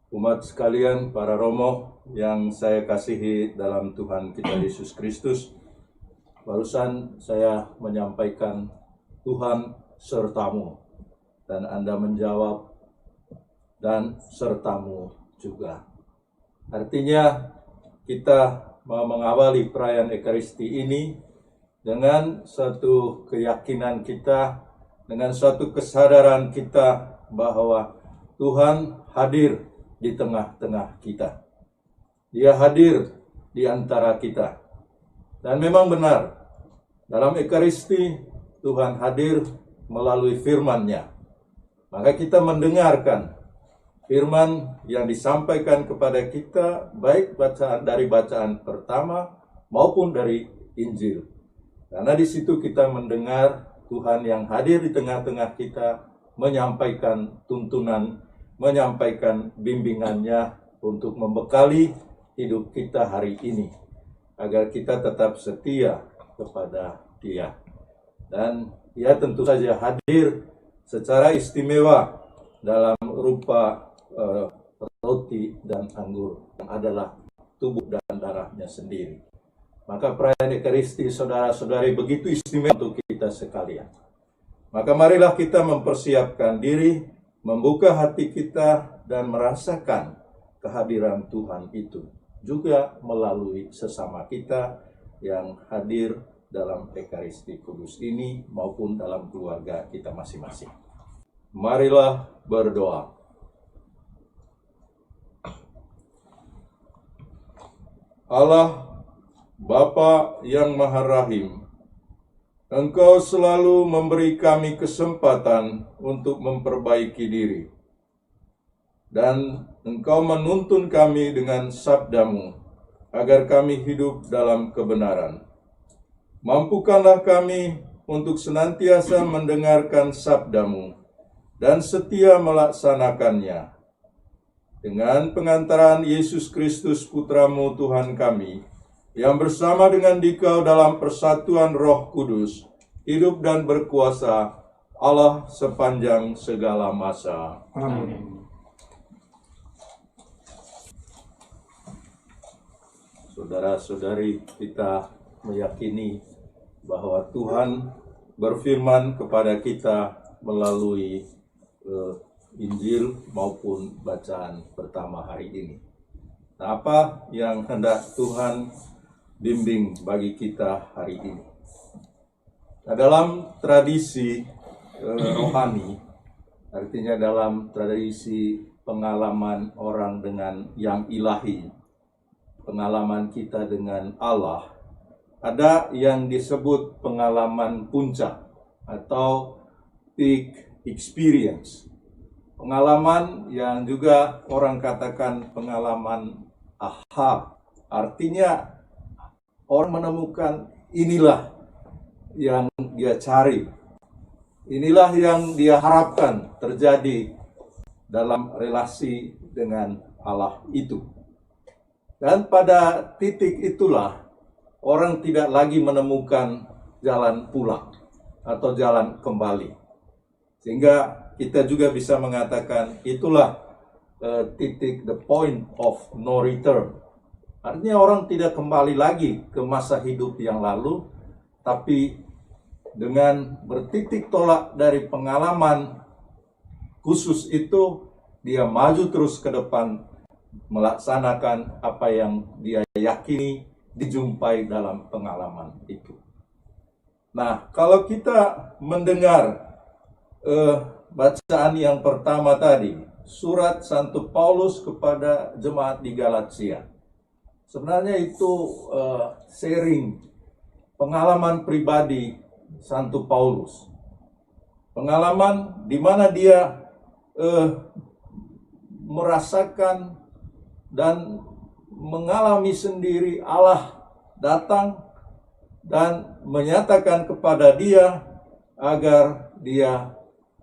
Umat sekalian, para romo yang saya kasihi dalam Tuhan kita Yesus Kristus, barusan saya menyampaikan Tuhan sertamu, dan Anda menjawab dan sertamu juga. Artinya kita mau mengawali perayaan Ekaristi ini dengan satu keyakinan kita, dengan suatu kesadaran kita bahwa Tuhan hadir di tengah-tengah kita. Dia hadir di antara kita. Dan memang benar, dalam Ekaristi Tuhan hadir melalui firman-Nya. Maka kita mendengarkan firman yang disampaikan kepada kita, baik dari bacaan pertama maupun dari Injil. Karena di situ kita mendengar Tuhan yang hadir di tengah-tengah kita menyampaikan tuntunan, menyampaikan bimbingannya untuk membekali hidup kita hari ini, agar kita tetap setia kepada Dia. Dan Dia tentu saja hadir secara istimewa dalam rupa roti dan anggur yang adalah tubuh dan darahnya sendiri. Maka perayaan Ekaristi, saudara-saudari, begitu istimewa untuk kita sekalian. Maka marilah kita mempersiapkan diri, membuka hati kita, dan merasakan kehadiran Tuhan itu juga melalui sesama kita yang hadir dalam Ekaristi Kudus ini maupun dalam keluarga kita masing-masing. Marilah berdoa. Allah, Bapa yang Maha Rahim, Engkau selalu memberi kami kesempatan untuk memperbaiki diri. Dan Engkau menuntun kami dengan sabda-Mu, agar kami hidup dalam kebenaran. Mampukanlah kami untuk senantiasa mendengarkan sabda-Mu, dan setia melaksanakannya. Dengan pengantaran Yesus Kristus Putra-Mu Tuhan kami, yang bersama dengan Dikau dalam persatuan Roh Kudus, hidup dan berkuasa Allah sepanjang segala masa. Amin. Saudara-saudari, kita meyakini bahwa Tuhan berfirman kepada kita melalui Injil maupun bacaan pertama hari ini. Nah, apa yang hendak Tuhan bimbing bagi kita hari ini? Nah, dalam tradisi rohani, artinya dalam tradisi pengalaman orang dengan yang ilahi, pengalaman kita dengan Allah, ada yang disebut pengalaman puncak atau peak experience. Pengalaman yang juga orang katakan pengalaman aha. Artinya orang menemukan inilah yang dia cari. Inilah yang dia harapkan terjadi dalam relasi dengan Allah itu. Dan pada titik itulah orang tidak lagi menemukan jalan pulang atau jalan kembali. Sehingga kita juga bisa mengatakan itulah titik, the point of no return. Artinya orang tidak kembali lagi ke masa hidup yang lalu, tapi dengan bertitik tolak dari pengalaman khusus itu, dia maju terus ke depan, melaksanakan apa yang dia yakini dijumpai dalam pengalaman itu. Nah, kalau kita mendengar bacaan yang pertama tadi, surat Santo Paulus kepada jemaat di Galatia, sebenarnya itu sharing pengalaman pribadi Santo Paulus. Pengalaman di mana dia merasakan dan mengalami sendiri Allah datang dan menyatakan kepada dia agar dia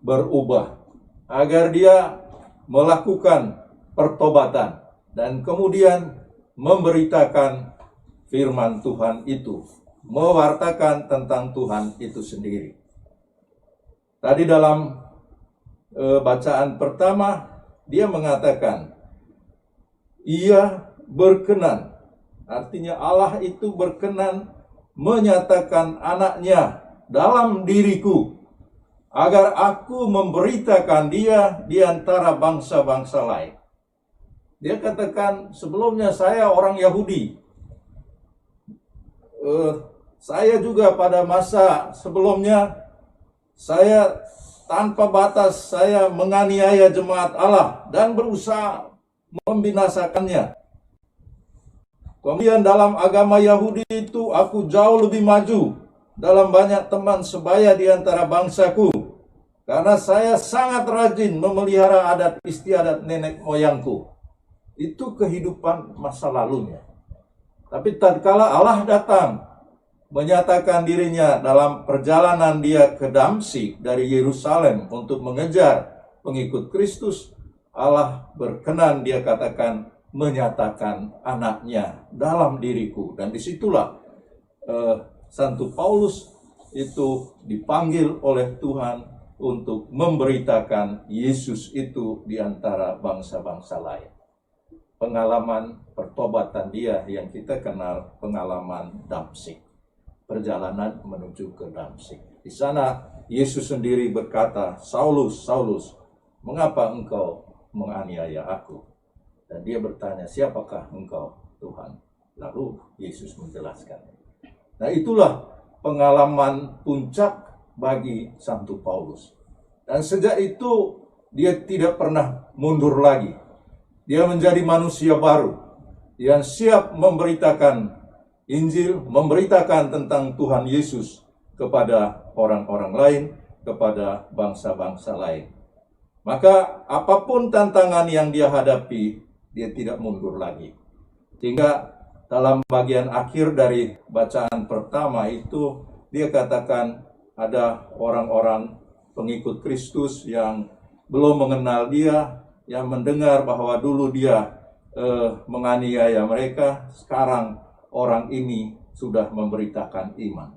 berubah, agar dia melakukan pertobatan dan kemudian memberitakan firman Tuhan itu, mewartakan tentang Tuhan itu sendiri. Tadi dalam bacaan pertama dia mengatakan Ia berkenan, artinya Allah itu berkenan menyatakan anaknya dalam diriku, agar aku memberitakan dia di antara bangsa-bangsa lain. Dia katakan, sebelumnya saya orang Yahudi. Saya juga pada masa sebelumnya, saya tanpa batas, saya menganiaya jemaat Allah dan berusaha membinasakannya. Kemudian dalam agama Yahudi itu aku jauh lebih maju dalam banyak teman sebaya di antara bangsaku, karena saya sangat rajin memelihara adat istiadat nenek moyangku. Itu kehidupan masa lalunya. Tapi tatkala Allah datang menyatakan dirinya dalam perjalanan dia ke Damsyik dari Yerusalem untuk mengejar pengikut Kristus, Allah berkenan, dia katakan, menyatakan anaknya dalam diriku. Dan disitulah Santo Paulus itu dipanggil oleh Tuhan untuk memberitakan Yesus itu di antara bangsa-bangsa lain. Pengalaman pertobatan dia yang kita kenal pengalaman Damsyik, perjalanan menuju ke Damsyik. Di sana Yesus sendiri berkata, Saulus, Saulus, mengapa engkau menganiaya aku? Dan dia bertanya, siapakah engkau, Tuhan? Lalu Yesus menjelaskan. Nah, itulah pengalaman puncak bagi Santo Paulus. Dan sejak itu dia tidak pernah mundur lagi. Dia menjadi manusia baru yang siap memberitakan Injil, memberitakan tentang Tuhan Yesus kepada orang-orang lain, kepada bangsa-bangsa lain. Maka apapun tantangan yang dia hadapi, dia tidak mundur lagi. Sehingga dalam bagian akhir dari bacaan pertama itu, dia katakan ada orang-orang pengikut Kristus yang belum mengenal dia, yang mendengar bahwa dulu dia menganiaya mereka, sekarang orang ini sudah memberitakan iman.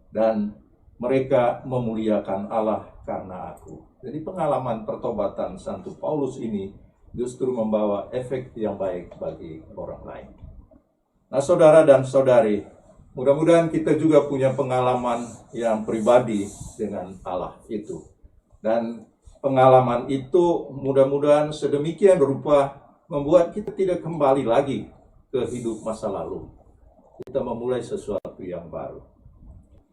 Dan mereka memuliakan Allah karena aku. Jadi pengalaman pertobatan Santo Paulus ini justru membawa efek yang baik bagi orang lain. Nah, saudara dan saudari, mudah-mudahan kita juga punya pengalaman yang pribadi dengan Allah itu. Dan pengalaman itu mudah-mudahan sedemikian rupa membuat kita tidak kembali lagi ke hidup masa lalu. Kita memulai sesuatu yang baru.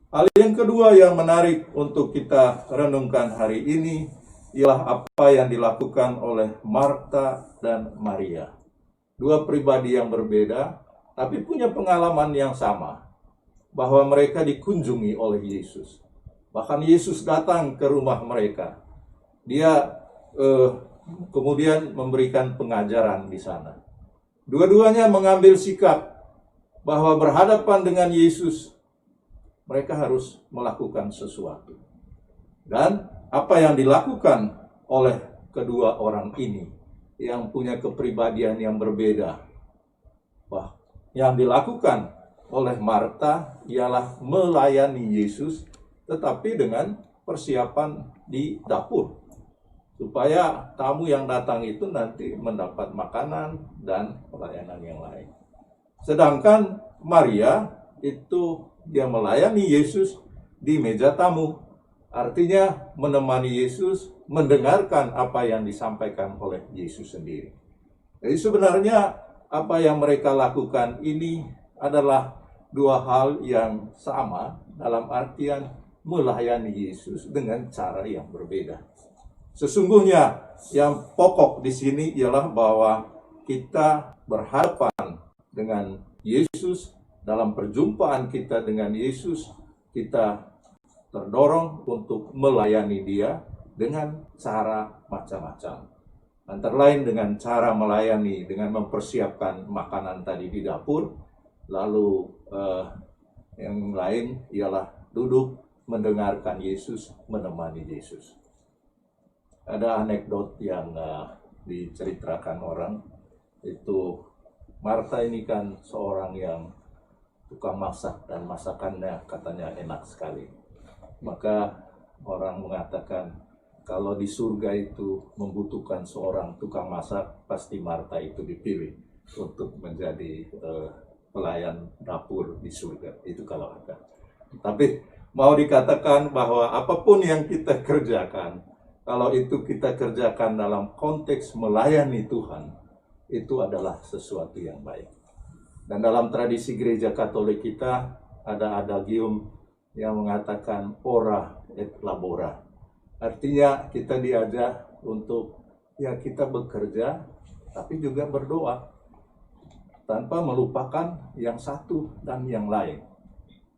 Hal yang kedua yang menarik untuk kita renungkan hari ini ialah apa yang dilakukan oleh Marta dan Maria. Dua pribadi yang berbeda, tapi punya pengalaman yang sama, bahwa mereka dikunjungi oleh Yesus. Bahkan Yesus datang ke rumah mereka. Dia kemudian memberikan pengajaran di sana. Dua-duanya mengambil sikap bahwa berhadapan dengan Yesus, mereka harus melakukan sesuatu. Dan apa yang dilakukan oleh kedua orang ini yang punya kepribadian yang berbeda, yang dilakukan oleh Marta ialah melayani Yesus, tetapi dengan persiapan di dapur, supaya tamu yang datang itu nanti mendapat makanan dan pelayanan yang lain. Sedangkan Maria itu dia melayani Yesus di meja tamu, artinya menemani Yesus, mendengarkan apa yang disampaikan oleh Yesus sendiri. Jadi sebenarnya apa yang mereka lakukan ini adalah dua hal yang sama, dalam artian melayani Yesus dengan cara yang berbeda. Sesungguhnya yang pokok di sini ialah bahwa kita berhadapan dengan Yesus. Dalam perjumpaan kita dengan Yesus, kita terdorong untuk melayani dia dengan cara macam-macam. Antara lain dengan cara melayani, dengan mempersiapkan makanan tadi di dapur, lalu yang lain ialah duduk mendengarkan Yesus, menemani Yesus. Ada anekdot yang diceritakan orang, itu Marta ini kan seorang yang tukang masak, dan masakannya katanya enak sekali. Maka orang mengatakan, kalau di surga itu membutuhkan seorang tukang masak, pasti Marta itu dipilih untuk menjadi pelayan dapur di surga. Itu kalau ada. Tapi mau dikatakan bahwa apapun yang kita kerjakan, kalau itu kita kerjakan dalam konteks melayani Tuhan, itu adalah sesuatu yang baik. Dan dalam tradisi gereja Katolik kita ada adagium yang mengatakan ora et labora. Artinya kita diajak untuk ya kita bekerja tapi juga berdoa tanpa melupakan yang satu dan yang lain.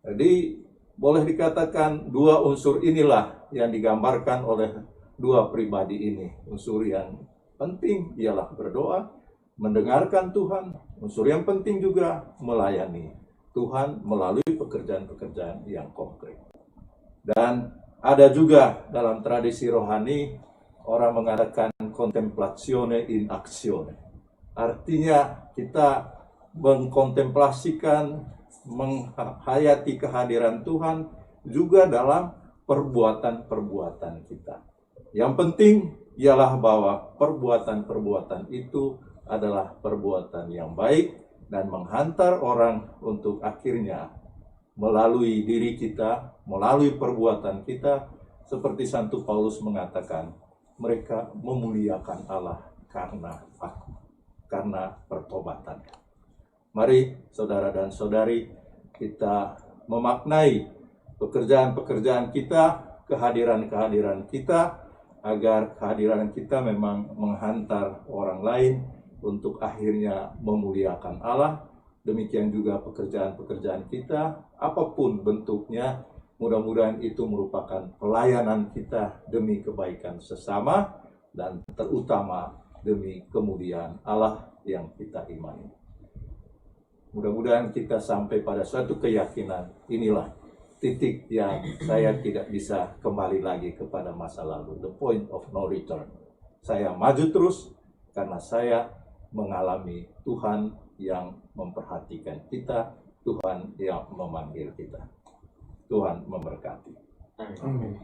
Jadi boleh dikatakan dua unsur inilah yang digambarkan oleh dua pribadi ini. Unsur yang penting ialah berdoa, mendengarkan Tuhan. Unsur yang penting juga melayani Tuhan melalui pekerjaan-pekerjaan yang konkret. Dan ada juga dalam tradisi rohani orang mengatakan contemplatione in actione. Artinya kita mengkontemplasikan, menghayati kehadiran Tuhan juga dalam perbuatan-perbuatan kita. Yang penting ialah bahwa perbuatan-perbuatan itu adalah perbuatan yang baik dan menghantar orang untuk akhirnya melalui diri kita, melalui perbuatan kita, seperti Santo Paulus mengatakan, mereka memuliakan Allah karena aku, karena pertobatan. Mari saudara dan saudari, kita memaknai pekerjaan-pekerjaan kita, kehadiran-kehadiran kita, agar kehadiran kita memang menghantar orang lain untuk akhirnya memuliakan Allah. Demikian juga pekerjaan-pekerjaan kita, apapun bentuknya, mudah-mudahan itu merupakan pelayanan kita demi kebaikan sesama dan terutama demi kemuliaan Allah yang kita imani. Mudah-mudahan kita sampai pada suatu keyakinan, inilah titik yang saya tidak bisa kembali lagi kepada masa lalu. The point of no return. Saya maju terus karena saya mengalami Tuhan yang memperhatikan kita, Tuhan yang memanggil kita. Tuhan memberkati. Amin.